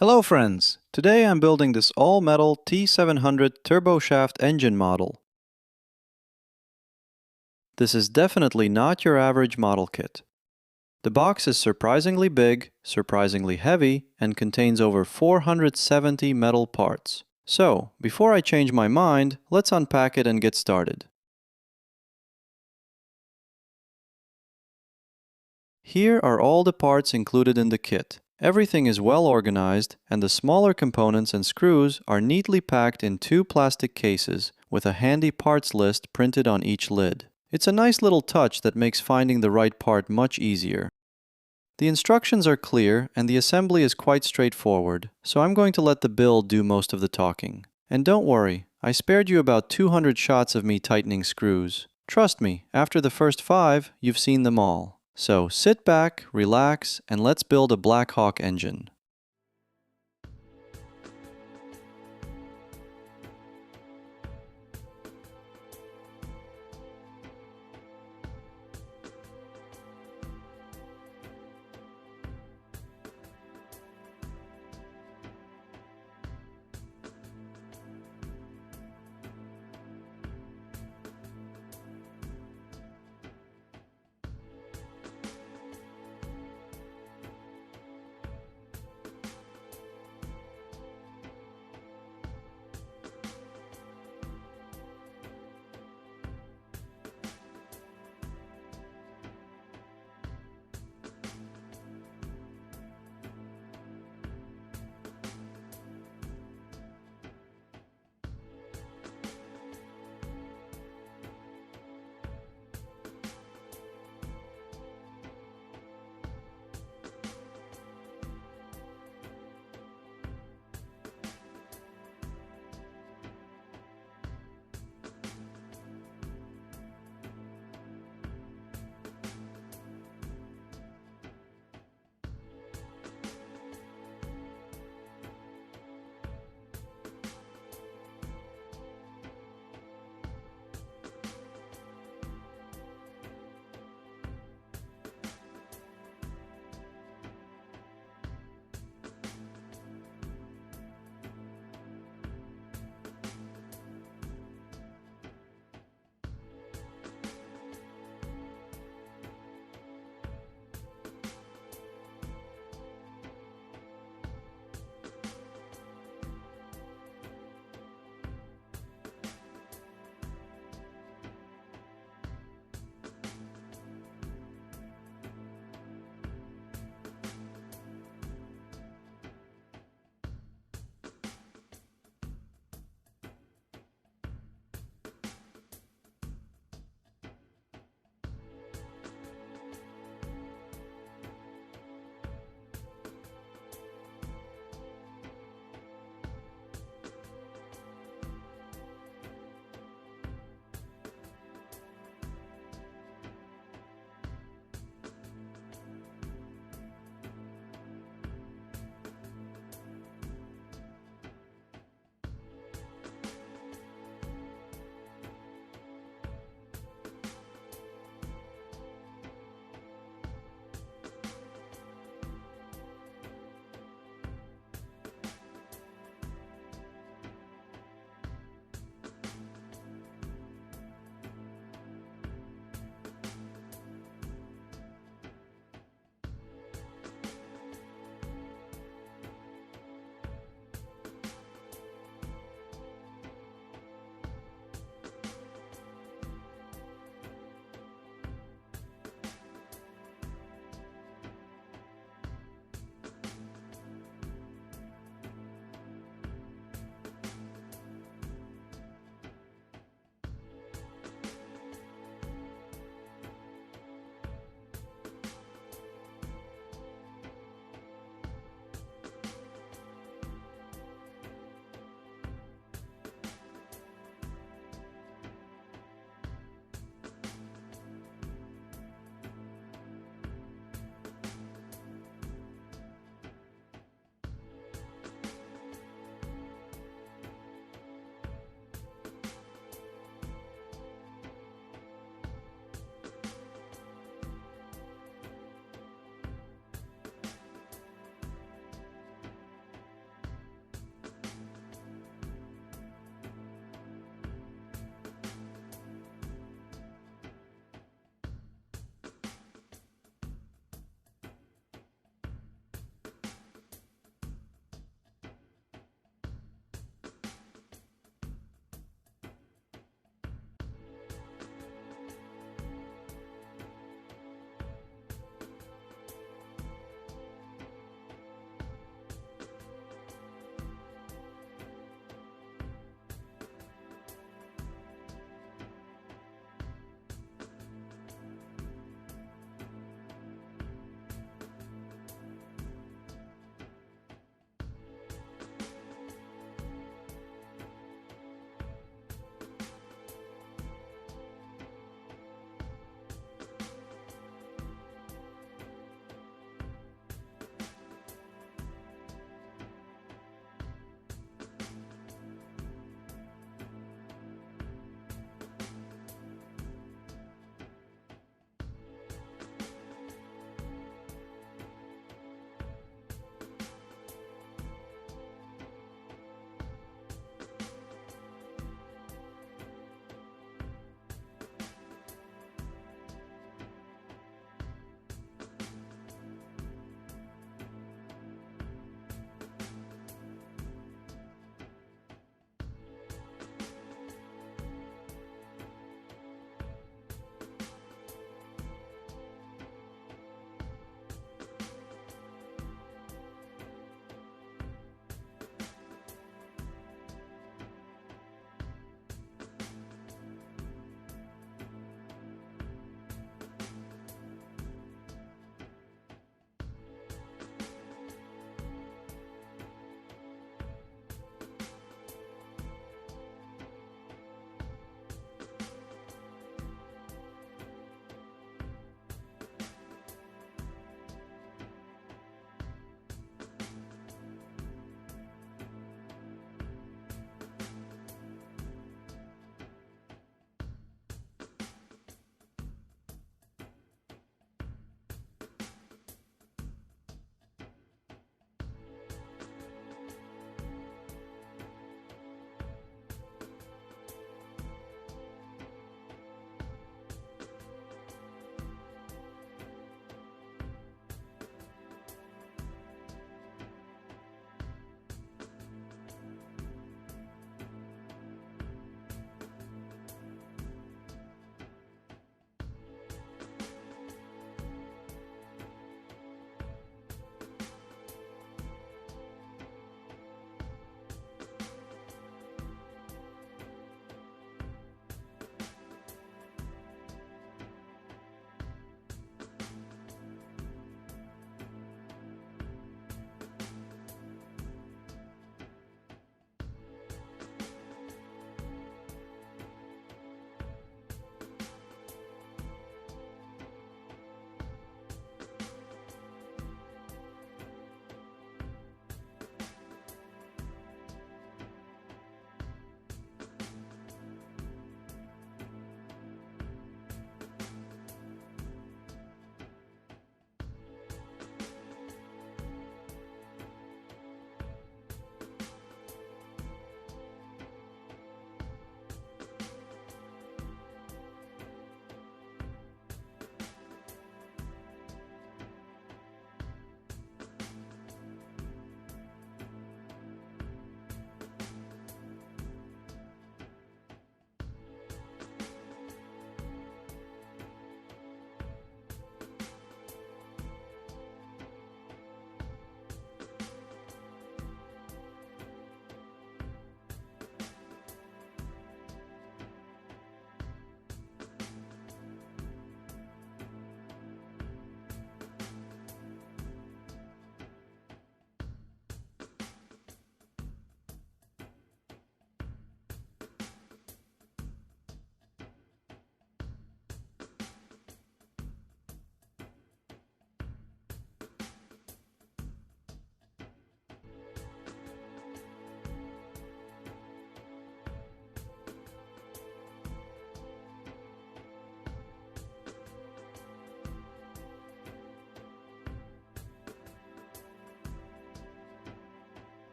Hello friends! Today I'm building this all-metal T700 turboshaft engine model. This is definitely not your average model kit. The box is surprisingly big, surprisingly heavy, and contains over 470 metal parts. So, before I change my mind, let's unpack it and get started. Here are all the parts included in the kit. Everything is well organized, and the smaller components and screws are neatly packed in two plastic cases with a handy parts list printed on each lid. It's a nice little touch that makes finding the right part much easier. The instructions are clear and the assembly is quite straightforward, so I'm going to let the build do most of the talking. And don't worry, I spared you about 200 shots of me tightening screws. Trust me, after the first 5, you've seen them all. So sit back, relax, and let's build a Black Hawk engine.